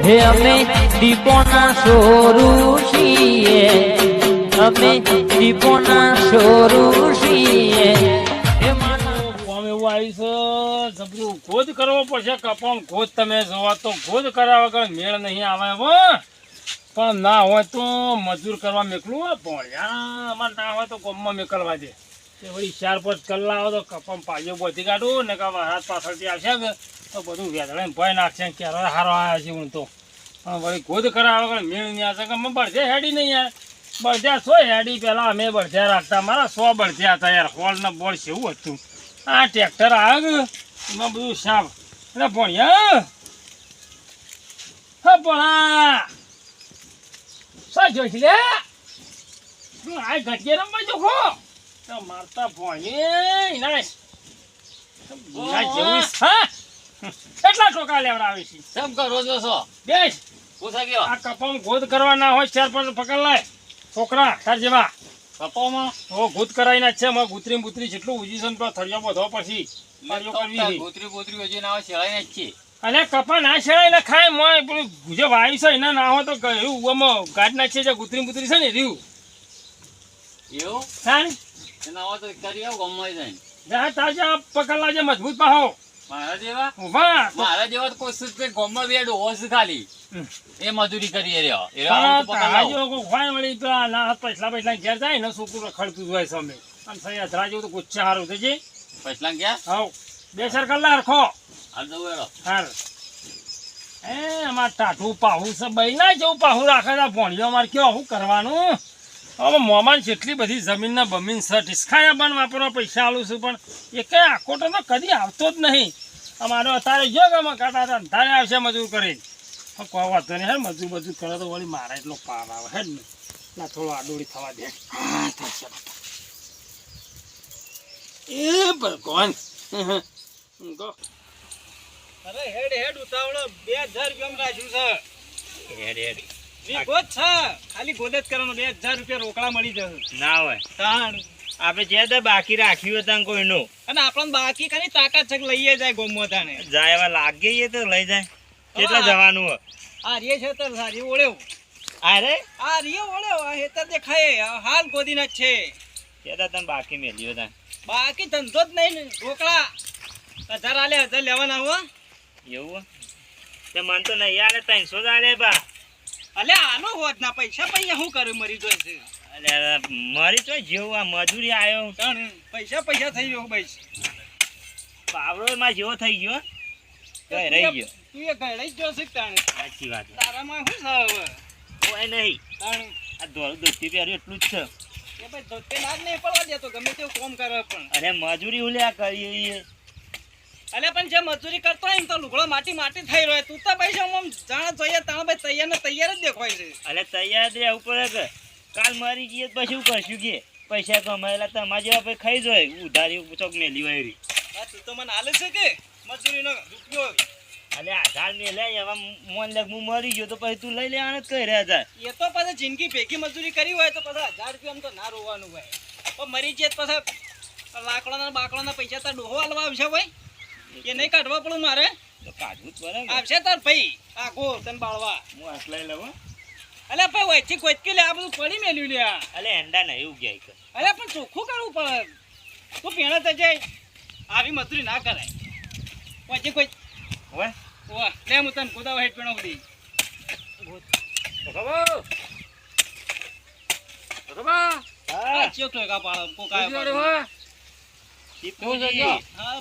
હે અમે દીપોના સોરું છીએ, અમે દીપોના સોરું છીએ. જબરું ગોદ કરવો પડશે. કપામ ગોદ તમે જોવા તો ગોદ કર્યા વગર મેળ નહીં આવે હો. પણ ના હોય તો મજૂર કરવા મેકલું હોય ભણ્યા અમારે ના હોય તો ગમમાં મેકલવા દે. એ વળી 4-5 કલાક આવે તો કપામ પાજો બોધી કાઢું ને કે હાથ પાછળથી આવશે કે તો બધું વેદળાને ભય નાખશે. ક્યારે સારો આવ્યા છે હું તો પણ વળી ગોદ કર્યા વગર મેળ નહીં આવશે કે અમે બળધે હેડી નહીં યાર. બળધ્યા સો હેડી પહેલાં અમે બળધ્યા રાખતા. મારા 100 બળધ્યા હતા યાર. હોલ ને બોલ છે એવું હતું. આ ટ્રેક્ટર આવે એમાં બધું સાફ એટલે ભણ્યા હા ભણા શું જોઈશ લે આ ઘટીએ રમવા જોખો તો મારતા ભણીએ ના જેવું હા કેટલા ટોકા લેવડાવે છે. કેમ કરો છો છો બેસ પૂછા ગયો આ કપામ ગોદ કરવા ના હોય 4-5 પકડ લાય છોકરા તાર જેવા કપામાં ઓ ગોદ કરાવીને છે મારે ગુતરી બુતરી જેટલું ઉજી છે ને થળિયો બધો પછી ગોતરી હજી ના શેળાઈને જ છે. અને કપા ના શેડાઈને ખાય મોય પેલું ગુજે વાયુ છે એના ના હોય તો એવું ગાઢ નાખીએ છે ગુતરી બુતરી છે ને રહ્યું એવું સાણ એના હોય તો કરી આવું ગમવાય જાય જા તાજા પકડલા જે મજબૂત પાહો મારા જેવા ઉભા મારા જેવા તો કોઈ સુસ્ત ગમમાં બેડ હોશ ખાલી એ મજૂરી કરી રહ્યો પૈસા ઘેર જાય ને છોકરું ખડતું હોય સમય અને સહી ધરા જેવું તો ગુચ્છા સારું થશે. પૈસા ગયા હવ 2-4 કલાક રખો હાલ દઉં એરો હાલ એ અમારે ટાઢું પાહું છે બઈ ના જેવું પાહું રાખે છે ભોણિયો અમારે કયો શું કરવાનું. હવે મોમાન જેટલી બધી જમીનના બમીન છે ઢીસખાયા બન વાપરવા પૈસા આલું છું પણ એ કઈ આકોટો તો કદી આવતો જ નહીં. અમારો અત્યારે જો કે અમે કાઢા અંધારે આવશે મજૂર કરીને કોઈ વાંધો નહીં હે મજૂર કરે તો વળી મારા એટલો પાર આવે હે ને ના થોડો આડોળી થવા દે એ ભગવાન અરે હેડ હેડ ઉતાવળો 2000 રૂપિયા રાખ્યું છે. હેડ હેડ ગોદ છે ખાલી ગોદ જ કરવાનો 2000 રૂપિયા રોકડા મળી જશે. ના હોય તાણ આપણે જે તો બાકી રાખ્યું હતા કોઈનું અને આપણને બાકી કની તાકાત છે કે લઈએ જાય ગોમો તાને જાય એવા લાગે એ તો લઈ જાય. કેટલા જવાનું હોય આ રીએ છે તો સારી ઓળ્યો અરે આ રીએ ઓળ્યો આ હેતર દેખાય હાલ ગોદીના જ છે. કેતા તને બાકી મેલ્યો તા બાકી ધંધો જ નહીં ને રોકડા 1000 આલે 1000 લેવાના હો એવું તે મન તો નહીં આલે 300 જ આલે બા. અલે આનો હોત ના પૈસા પૈયા શું કરે મરી જોય છે. અલે મારી તો જેવું આ મજૂરી આવ્યો તાણ પૈસા થઈ ગયો બસ પાવડો માં જેવો થઈ ગયો કઈ રહી ગયો. તું એ ગળાઈ જ જોશે તાણે સાચી વાત તારામાં શું છે હવે કોઈ નહીં તાણ આ દોસ્તી પહેર્યું એટલું જ છે. એ ભાઈ ધોતે લાગ નહીં પડવા દેતો ગમે તેવું કામ કરે પણ અરે મજૂરી ઉલ્યા કરીએ અલે પણ જે મજૂરી કરતો હોય ને તો લુગડો માટી થઈ રહ્યો તું તો ભાઈ આમ જાણ જોઈએ તાણ ભાઈ તૈયાર ને તૈયાર જ દેખાય છે. અલે તૈયાર દે ઉપર કે કાલ મરી જઈએ પછી શું કરશું કે પૈસા કમાયેલા તમારા જેવા પછી ખાઈ જાય ઉધારી ચોક મેલી વાયરી. હા તું તો મને હાલે છે કે મજૂરીનો રૂપિયો અલે 1000 મેં લે એવા મોન લાગ હું મરી ગયો તો પછી તું લઈ લેવાનું જ કહી રહ્યા હતા. એ તો પછી જિંદગી ભેગી મજૂરી કરી હોય તો પછી 1000 રૂપિયા આમ તો ના રોવાનું હોય પણ મરી જાય પછી લાકડાના બાકડાના પૈસા તાર ડોહો હાલવા આવશે ભાઈ એ નહીં કાઢવા પડું મારે તો કાઢવું જ પડે આવશે તાર ભાઈ આ ગો તને બાળવા હું આસ લઈ લઉં. અલે ભાઈ વચ્ચે કોઈ લે આ બધું પડી મેલ્યું લે અલે એંડા નહીં એવું ગયા અલે પણ ચોખ્ખું કરવું પડે તું પેણા તો જાય આવી મજૂરી ના કરાય વચ્ચે કોઈ હોય વાહ લે હું તને ગોદાવ હેઠ પેણો બધી હા ચેક તો કા પાડો પોકા પાડો હા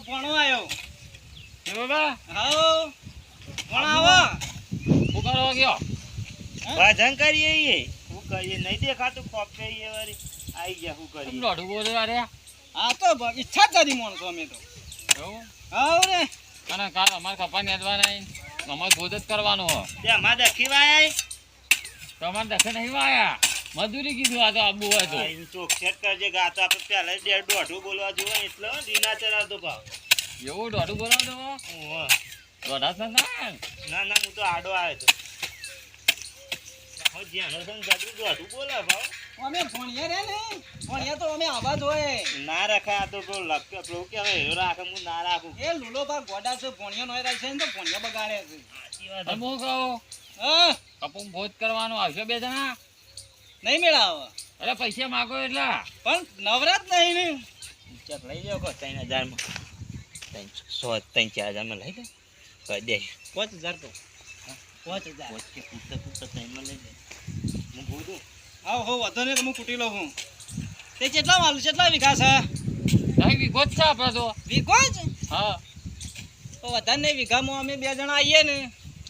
ભણો આવ્યો બાબા હા ભણ આવો ઉગાડવા ગયો ભજન કરીએ શું કરીએ નહીં દેખાતું કોપે વારી આવી ગયા શું કરીએ દોઢું બોલે અરે હા તો ઈચ્છા જ કરી માણસો અમે તો એવું હા રે અને કાલ અમારે કપા નેદવાના અમારે ગોદ જ કરવાનું હો તે અમારે દખી વાય તમારે દખે નહીં વાયા મજૂરી કીધું આ તો આબુ હોય તો ચોખેટ કરજે ગાતો આપણે પહેલા દોઢું બોલવા જોવા એટલે દીના ચડાવતો ભાવ એવું દોઢું બોલાવ દો દોઢા ના હું તો આડો આવ્યો હતો જ્યાં દોઢું બોલા ભાવ અમે ભણ્યા રે ને ભણ્યા તો અમે આવા જ હોય ના રખાય આ તો પેલો લક્ષ્ય પેલો કે હવે હેરો રાખે હું ના રાખું. એ લુલો ભાગ ગોડા છે ભણ્યા નોય રાખે છે ને તો ભણ્યા બગાડે છે સાચી વાત. હું કહું હા કપૂમ ભોજ કરવાનું આવશે બે જણા નહીં મેળાવે અરે પૈસા માગો એટલા પણ નવરાત નહીં ને ચેક લઈ લ્યો કો 3000 માં 3-4 હજારમાં લઈ લે કહી દે 5000 તો 5000 પોચ કે પૂછતા ટાઈમમાં લઈ લે હું બોલું આવ હો વધો ને હું કૂટી લઉં હું તે કેટલા માલ કેટલા વીઘા છે નહીં વિગો જ છે આપણે તો વીઘો જ હા તો વધારે નહીં વીઘામાં અમે 2 જણા આવીએ ને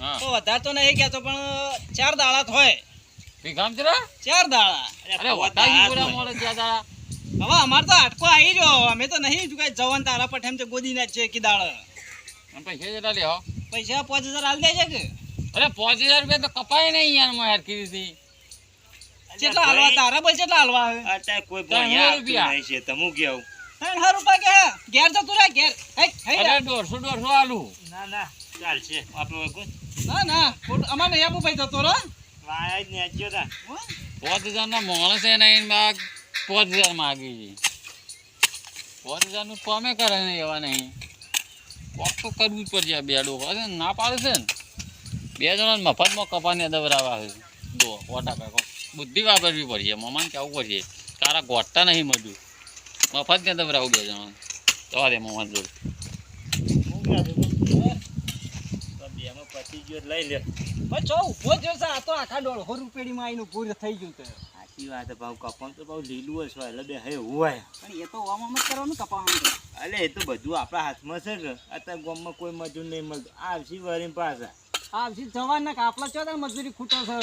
હા તો વધારે તો નહીં કહેતો પણ 4 દાડા તો હોય વિગામ જરા 4 દાડા અરે વટાઈ પૂરા મળે જ્યાં હવે અમાર તો હાટકો આવી રહ્યો અમે તો નહીં જ કઈ જવાન તારા પઠેમ તે ગોદી ના છે કે દાળ પૈસા જેટલા લેવો પૈસા 5000 આલ દે છે કે અરે 5000 રૂપિયા તો કપાય નહીં યાર માં યાર કીધી કેટલા હાલવા તારા બોલ કેટલા હાલવા હે અત્યારે કોઈ 3,000 ભણ્યા રૂપિયા. નહીં છે તમું કેવું 3000 રૂપિયા કે ઘેર તો તું રે ઘેર હે અરે 150 આલુ ના ચાલશે આપણે કોઈ ના ના અમાર નહીં આપું ભાઈ જતો રો વાયા જ ને જ્યો તા 5000 ના માણસ એ નહીં માગ 5000 માગી છે 5000 નું કોમે કરે ને એવા નહીં કોક તો કરવું જ પડશે આ બે ડોકો ના પાડે છે ને બે જણા મફતમાં કપાને દવરાવા છે જો ઓટા કાકો બુદ્ધિ વાપરવી પડશે મમાન કેવું પડશે તારા ગોઠતા નહીં મજૂર મફત ને દવરાવું બે જણા તો દે મમાન જોડે બેમાં પતી ગયો લઈ લે ભાઈ ચો ઉભો જ છે આ તો આખા 150 રૂપિયાની માં આઈનું પૂર થઈ ગયું તે સાચી વાત ભાવ કપમ તો ભાવ લીલું હશે એટલે બે હે હોય પણ એ તો ઓવામાં મત કરવાનું કપાવાનું અલે એ તો બધું આપણા હાથમાં છે કે અત્યારે ગામમાં કોઈ મજૂર નહીં મળતું આવશી વરી પાછા આ પછી જવાન ના કાપલા ચો મજૂરી ખૂટો છે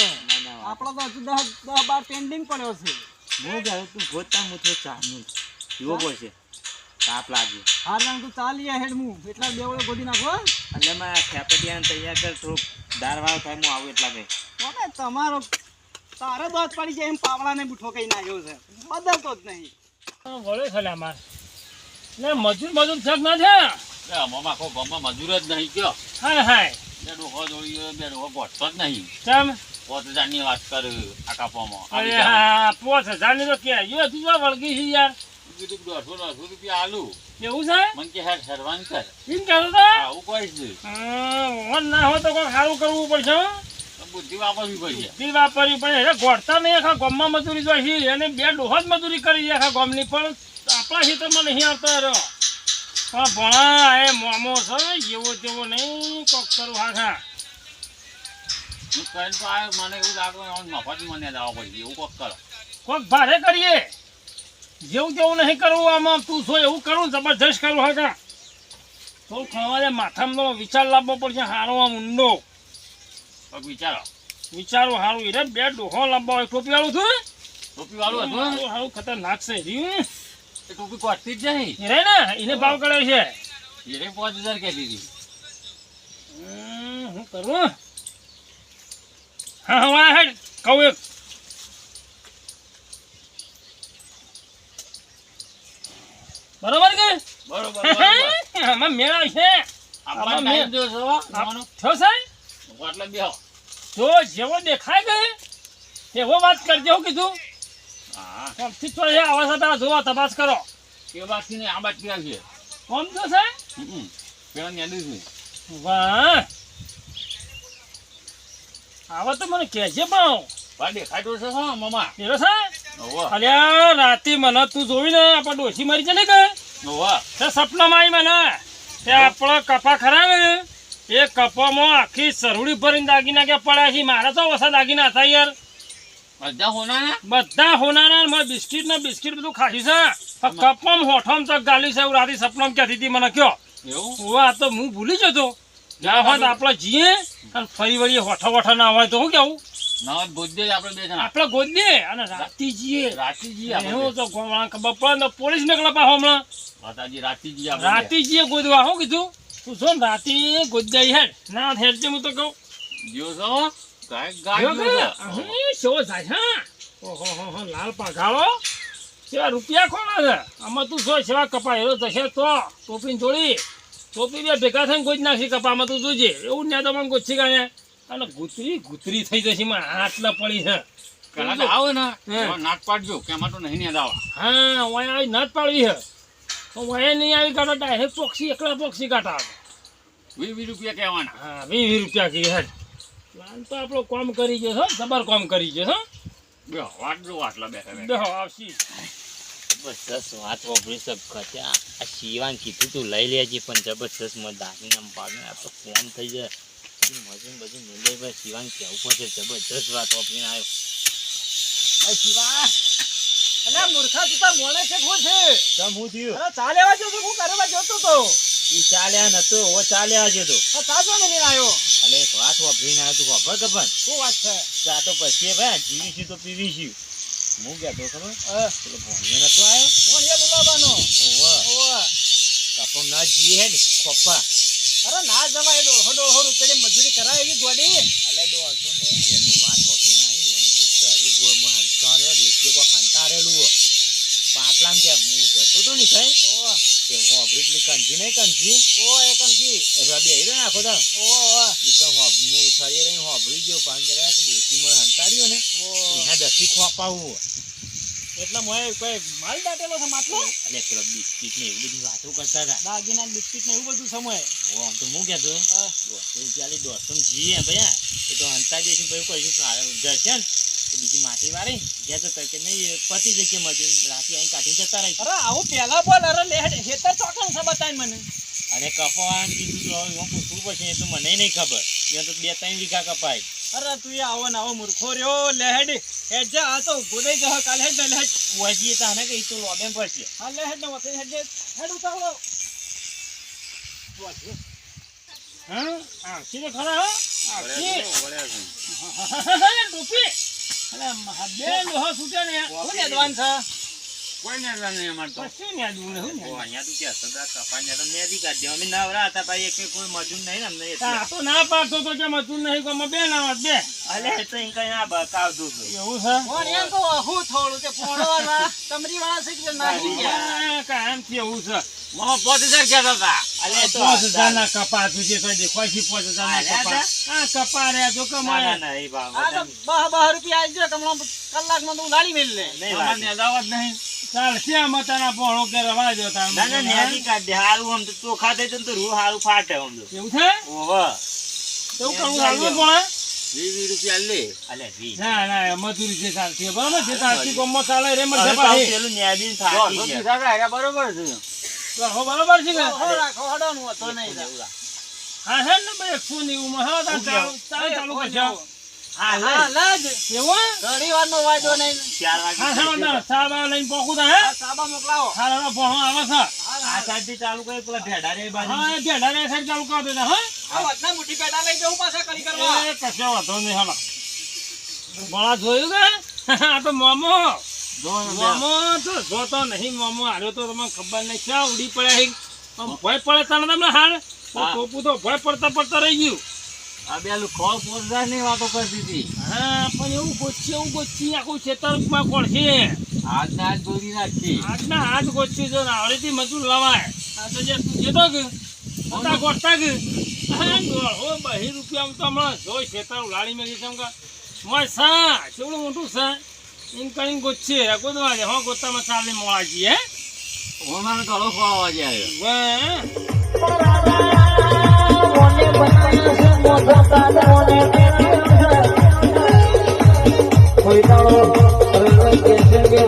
ના આપડો તો હજુ 10-12 પેન્ડિંગ પડ્યો છે હું જાઉં તું ગોતતા હું તો ચાનું જીવો પડશે તાપ લાગ્યો હાર રંગ તું ચાલી હેડ હું એટલા બેવડે ગોડી નાખો એટલે મેં ખેપટિયાને તૈયાર કર થોડુંક દારવાવ થાય હું આવું એટલા કઈ તમે તમારો તારે દોત પડી જાય એમ પાવડાને બુઠો કઈ નાખ્યો છે બદલતો જ નહીં વળે છે લે માર ને મજૂર છક ના છે મમા કો ગમમાં મજૂર જ નહીં કયો હાય બે ડોકો જોડી બે ડોકો ગોઠતો જ નહીં કેમ 5000 ની વાત કર આ કાપવામાં અરે હા 5000 ની તો કે યો તું તો વળગી છે યાર કીધું 150 રૂપિયા આલુ એવું છે મન કે હેડ હેરવાન કર એમ કહેતો તો આવું કોઈ છે ઓન ના હોય તો કોઈ સારું કરવું પડશે હો બુદ્ધિ વાપરવી પડશે બુદ્ધિ વાપરવી પડે એટલે ગોળતા નહીં આખા ગામમાં મજૂરી જોઈ છે અને બે ડોહા જ મજૂરી કરી છે આખા ગામની પણ આપણા ખેતરમાં નહીં આવતા રહ્યો પણ ભણા એ મોમો છે જેવો તેવો નહીં કોક કરું હા હું કહીને તો આ મને એવું લાગે મફત મને જવા પડશે એવું કોક કરો કોક ભારે કરીએ જેવું તેવું નહીં કરવું આમાં તું છો એવું કરું જબરજસ્ત કરું હા થોડું ખાવા દે માથામાં વિચાર લાવવો પડશે સારો આમ ઊંડો પગ વિચારો વિચારું સારું એ બે ડોહો લાવવા હોય ટોપી વાળું છું ટોપી વાળું હતું સારું ખતરનાક છે રહ્યું એ ટોપી કોટતી જ નહીં એ રે ને એને ભાવ કરે છે એને 5000 કહેતી હતી હું કરું હા હા હેડ કહું એક બરોબર કે બરોબર આમાં મેળા છે આપણા ટાઈમ જો છો જવાનો થયો સાહેબ એટલે બેહો જો જેવો દેખાય કે એવો વાત કરજો કીધું હા કોમથી તો એ આવા સાથે જોવા તપાસ કરો એ બાકી ને આ બાદ પીવા છે કોમ તો સાહેબ પેલા નેડું છે વાહ આવા તો મને કહેજે પણ ભાઈ દેખાતો છે હા મમા એરો સાહેબ ઓવા અલ્યા રાતે મને તું જોઈને આપણે ડોસી મરી છે ને કે ઓવા તે સપનામાં આવી મને તે આપણો કપા ખરા ને એ કપામાં આખી સરવડી ભરીને દાગીના કે પડ્યા છે મારા તો ઓછા દાગીના હતા યાર બધા હોના બધા હોનારા મારે બિસ્કિટ ને બિસ્કિટ બધું ખાધ્યું છે કપામાં હોઠામ તક ગાલી છે એવું રાતે સપનામાં કહેતી હતી મને કયો એવું આ તો હું ભૂલી જતો ના હોય તો આપણે જઈએ અને ફરી વળીએ હોઠા વોઠા ના હોય તો શું કેવું ના ગોદે આપણે બે જણા આપણે ગોદીએ અને રાતી જઈએ રાતીજી એવું તો ગોમણા ખબર પડે ને પોલીસ નીકળે પાછો હમણાં માતાજી રાતીજી આપણે રાતી જઈએ ગોદવા શું કીધું તું છો ને રાતી ગોદાઈ હેડ ના હેડ છે હું તો કહું જો છો ગાય શો જાય હા ઓહો લાલ પાઘાળો સેવા રૂપિયા ખોણા છે આમાં તું જો સેવા કપાયેલો જશે તો ટોપીને જોડી ટોપી બે ભેગા થઈને ગોજ નાખી કપામાં તું જોજે એવું ને તો મને ગોચી ગાય અને ગુતરી થઈ જશે માં આટલા પડી છે કલાક આવે ને હે. તો નાક પાડજો કે એમાં તો નહીં ને દાવા હા વાય આવી નાત પાડવી હે તો વાય નહીં આવી કાઢો ડાયરેક્ટ પોક્ષી એકલા પોક્ષી કાઢા 20 રૂપિયા કહેવાના. હા 20 રૂપિયા કી હેડ પ્લાન તો આપણો કામ કરી ગયો છો જબર કામ કરી ગયો છો બે વાટલો વાટલા બેઠા બેઠા. દેહો આવશી જબરદસ્ત વાત વાપરી સબ આ શિવાન કીધું તું લઈ લેજે પણ જબરદસ્ત મને દાગીને આમ પાડે આ તો ફોન થઈ જાય મજૂર બધું મિલે ભાઈ શિવાન કેવું પડશે જબરદસ્ત વાત વાપરીને આવ્યો એ શિવા અલ્યા મૂર્ખા તું તાર મોણે છે કોણ છે તમ હું થયું અરે ચા લેવા જતો હું કરવા જતો તો ઈ ચાલ્યા નતો ઓ ચાલ્યા જતો આ ચા જો ને લઈને આવ્યો અલે એક વાત વાપરીને આવ્યો તું ખબર કે પણ શું વાત છે ચા તો પછી ભાઈ જીવીશું તો પીવીશું હું કહેતો ખબર હા પેલો ભોંડિયો નતો આવ્યો કોણ એ લુલાબાનો ઓવા ઓવા કપમ ના જી હે ને ખોપા અરે ના જવાય ડોળો રૂપિયા મજૂરી કરાય એવી ગોડી અલે દોઢસો ને અલે હું વાત વાપરીને આવી એમ તો તારું ગો માં હંતારે દેખીએ કો હંતારેલું હો પાટલામ કે હું કહેતો તો નહીં થાય ઓવા કે હું અબ્રિકલી કંજી નહીં કંજી ઓવા એ કંકી એ બે હીરો નાખો તા ઓવા ઈ તો હું થરી રહી હોબરી ગયો પાંચ જણા કે દેશી મને હંતાડ્યો ને ઓવા એના દસી ખોપાવું એટલે મોય કોઈ માલ દાટેલો છે માટલો અલે પેલો બિસ્કિટ ને એવી બધી વાતો કરતા હતા દાગીના ને બિસ્કિટ ને એવું બધું સમય ઓ આમ તો હું કહેતો હા 240 દોસ્તમ જીએ ભૈયા એ તો હંતા જઈશું પછી કહીશું જશે ને તો બીજી માટી વાળી ગયા તો કે નહીં પતી જશે મજૂર રાતે અહીં કાઢીને જતા રહીશું અરે આવું પેલા બોલ અરે લે હેતર ચોકણ છે બતાય મને અને કપાવાનું કીધું તો હવે હું પૂછવું પડશે એ તો મને નહીં ખબર ત્યાં તો 2-3 વીઘા કપાય અરે તું એ આવો ને આવો મૂર્ખો રહ્યો લેહેડ હેડ જા આ તો ભૂલાઈ જહ કાલ હેડ ને લેહેડ વજીએ તો ને કે એ તો લોબેમ પડશે હા લેહેડ ને વસે હેડ હેડ ઉતાવળો હા આવશી તો ખરા હો આવશી ટોપી અલે મહાદેવ લોહો છૂટે ને હું ને દવાન છે કોઈ ને નહીં અમાર તો પછી ને આદું ને હું ને અહીંયા તું ક્યાં સદા કપાને તો મેં દી કાઢી અમે નવરા હતા ભાઈ એક કોઈ મજૂર નહીં ને અમને એટલે આ તો ના પાડતો તો કે મતું નહીં કોમાં બે ના બે અલે તો અહીં કઈ ના બતાવતું હતું એવું છે કોણ એમ તો હું થોડું તે પોણવાના તમરી વાળા છે કે નાખી ગયા કાયમ થી એવું છે મામા 5000 કહેતા હતા. અલે તો 5000 ના કપા તુજે તો દેખાય છે 5000 ના કપા આ કપા રે જો ના કમાય ના એ બાબા આ તો 10 રૂપિયા આવી જાય કમળો કલાકમાં તો ઉલાડી મેલ લે નહીં અમાર ને દાવા જ નહીં. ચાલ શ્યામ મતાના પોણો કે રવા જો તાર ના ના નેદી કાઢ દે હારું આમ તો ચોખા દે તો રૂ હારું ફાટે આમ તો એવું છે ઓવા તો કરું હાલવું પણ 20 રૂપિયા લે. અલે વી ના ના મજૂરી છે ચાલતી બરાબર છે ચાલતી ગમો ચાલે રે મર હવે જપા પાછું પેલું નેદી થાકી 200 ગયા દીધા હતા, એટલે બરોબર છે. હો બરાબર છે કે હો રાખો હડવાનું હતો નહીં હા હે ને બે 100 ની ઉમર હા ચાલુ ચાલુ કરજો હા હા લે લાજ એવું ઘણી વારનો વાયદો નહીં 4 હા વાગે હા સાબા લઈને પોકું તા હે આ સાબા મોકલાવો હારા ભણો આવે છે આ સાઈડ ચાલુ કરી પેલા ઢેડા રે બાજુ હા એ ઢેડા સાઈડ ચાલુ કરી દેતા હા આ વચના મોટી પેટા લઈ જવું પાછા કરી કરવા એ કશો વાંધો નહીં હાલો બળા જોયું કે આ તો મોમો મોમો તો જોતો નહીં મોમો હાલ્યો તો તમને ખબર નહીં ક્યાં ઉડી પડ્યા છે આમ ભય પડે તને તમને હાલ ટોપું તો ભય પડતા રહી ગયું આ બે લુખો 5000 ની વાતો કરતી હતી. હા પણ એવું ગોચી આખું ખેતરમાં કોળશે આજના આજ દોરી નાખી. આજના હાથ ગોચી જો આવડેથી મજૂર લવાય આ તો જે તું જેતો કે મોટા ગોઠતા કે ઓ 20 રૂપિયા તો હમણાં જોઈ ખેતર ઉલાડી મેલી છે કે મોય સા કેવડું મોટું સા એમ કરીને ગોચી ગોદવા દે હો ગોતામાં ચાલે મોળાજી હે ઓનાને ગળો ખવાવા જાય. વાહ કોઈ દાડો કે છે કે